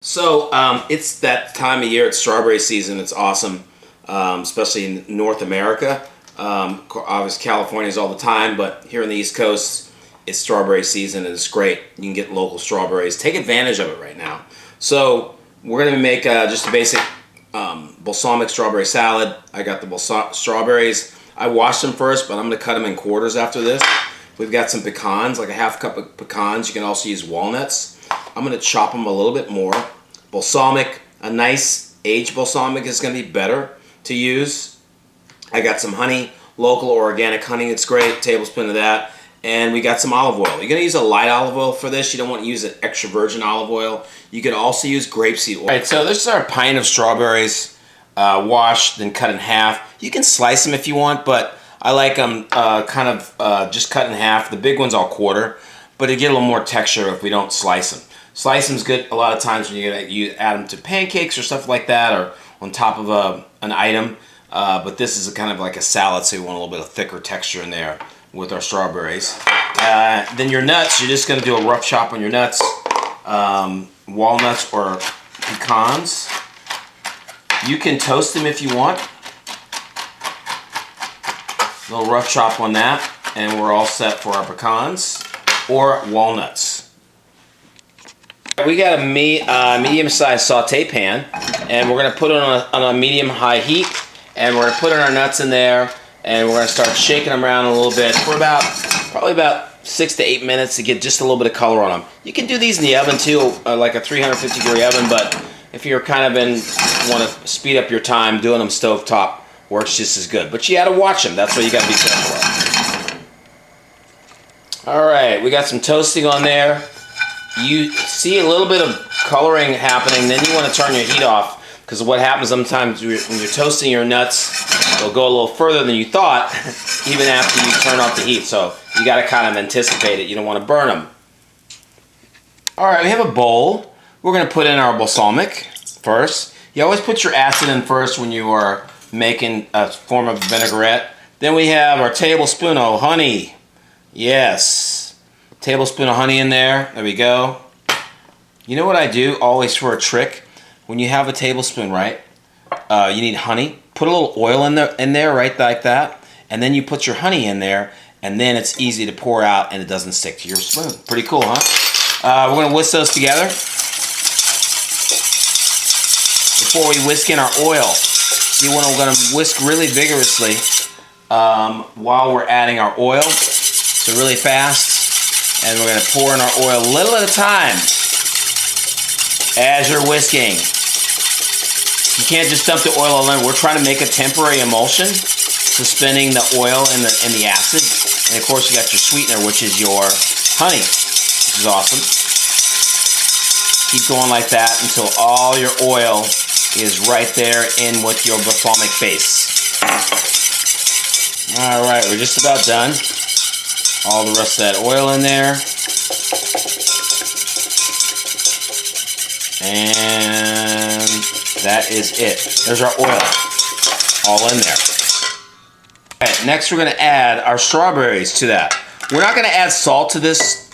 So it's that time of year. It's strawberry season. It's awesome, especially in North America. Obviously, California is all the time, but here in the East Coast, it's strawberry season and it's great. You can get local strawberries. Take advantage of it right now. So we're gonna make just a basic balsamic strawberry salad. I got the strawberries. I washed them first, but I'm gonna cut them in quarters after this. We've got some pecans, like a half cup of pecans. You can also use walnuts. I'm going to chop them a little bit more. Balsamic, a nice aged balsamic is going to be better to use. I got some honey, local or organic honey. It's great, tablespoon of that. And we got some olive oil. You're going to use a light olive oil for this. You don't want to use an extra virgin olive oil. You could also use grapeseed oil. All right, so this is our pint of strawberries, washed, then cut in half. You can slice them if you want, but I like them just cut in half. The big ones I'll quarter, but it get a little more texture if we don't slice them. Slice them's good a lot of times when you add them to pancakes or stuff like that, or on top of an item. But this is kind of like a salad, so you want a little bit of thicker texture in there with our strawberries. Then your nuts, you're just going to do a rough chop on your nuts. Walnuts or pecans. You can toast them if you want. A little rough chop on that, and we're all set for our pecans or walnuts. We got a medium-sized saute pan, and we're going to put it on a medium-high heat, and we're going to put our nuts in there, and we're going to start shaking them around a little bit for probably about 6 to 8 minutes to get just a little bit of color on them. You can do these in the oven too, like a 350-degree oven, but if you're kind of want to speed up your time, doing them stovetop works just as good. But you got to watch them. That's what you got to be careful of. All right, we got some toasting on there. You see a little bit of coloring happening, then you want to turn your heat off, because what happens sometimes when you're toasting your nuts, they'll go a little further than you thought, even after you turn off the heat. So you got to kind of anticipate it. You don't want to burn them. All right, we have a bowl. We're going to put in our balsamic first. You always put your acid in first when you are making a form of vinaigrette. Then we have our tablespoon of honey. Yes. Tablespoon of honey in there. There we go. You know what I do always for a trick? When you have a tablespoon, right? You need honey. Put a little oil in there, right like that. And then you put your honey in there, and then it's easy to pour out and it doesn't stick to your spoon. Pretty cool, huh? We're going to whisk those together. Before we whisk in our oil, we're going to whisk really vigorously while we're adding our oil. So really fast. And we're going to pour in our oil a little at a time as you're whisking. You can't just dump the oil all in. We're trying to make a temporary emulsion, suspending the oil and the acid. And of course, you got your sweetener, which is your honey, which is awesome. Keep going like that until all your oil is right there in with your balsamic base. All right, we're just about done. All the rest of that oil in there. And that is it. There's our oil all in there. All right, next we're going to add our strawberries to that. We're not going to add salt to this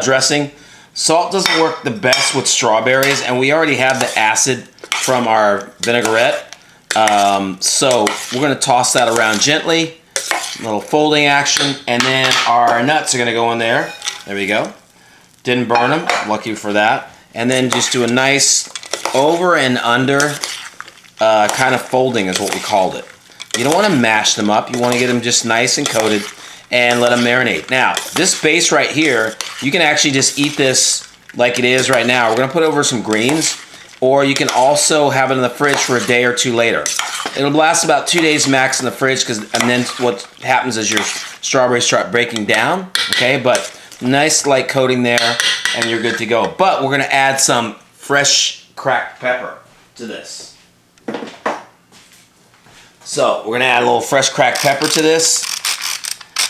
dressing. Salt doesn't work the best with strawberries, and we already have the acid from our vinaigrette. So we're going to toss that around gently. A little folding action, and then our nuts are going to go in there. There we go. Didn't burn them, lucky for that. And then just do a nice over and under kind of folding is what we called it. You don't want to mash them up. You want to get them just nice and coated and let them marinate. Now, this base right here, you can actually just eat this like it is right now. We're going to put over some greens, or you can also have it in the fridge for a day or two later. It'll last about 2 days max in the fridge, and then what happens is your strawberries start breaking down, okay? But nice light coating there, and you're good to go. But we're going to add some fresh cracked pepper to this. So we're going to add a little fresh cracked pepper to this,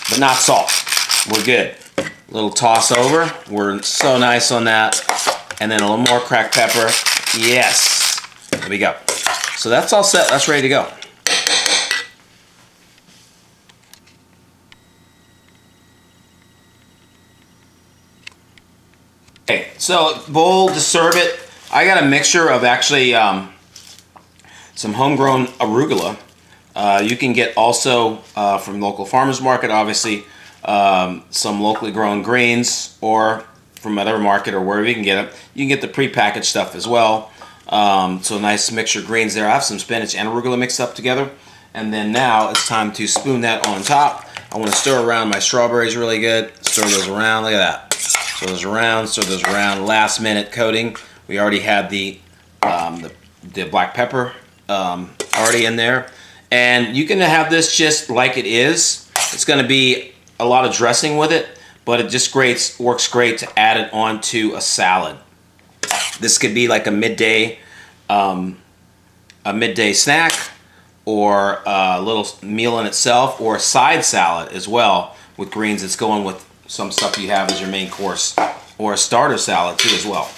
but not salt. We're good. A little toss over. We're so nice on that. And then a little more cracked pepper. Yes. There we go. So that's all set. That's ready to go. Okay, so bowl to serve it. I got a mixture of actually some homegrown arugula. You can get also from local farmers market, obviously, some locally grown greens, or from whatever market or wherever you can get it. You can get the pre-packaged stuff as well. So nice mixture of greens there. I have some spinach and arugula mixed up together. And then now it's time to spoon that on top. I want to stir around my strawberries really good. Stir those around, look at that. Stir those around, stir those around. Last minute coating. We already had the black pepper already in there. And you can have this just like it is. It's going to be a lot of dressing with it, but it just works great to add it onto a salad. This could be like a midday snack, or a little meal in itself, or a side salad as well with greens that's going with some stuff you have as your main course, or a starter salad too as well.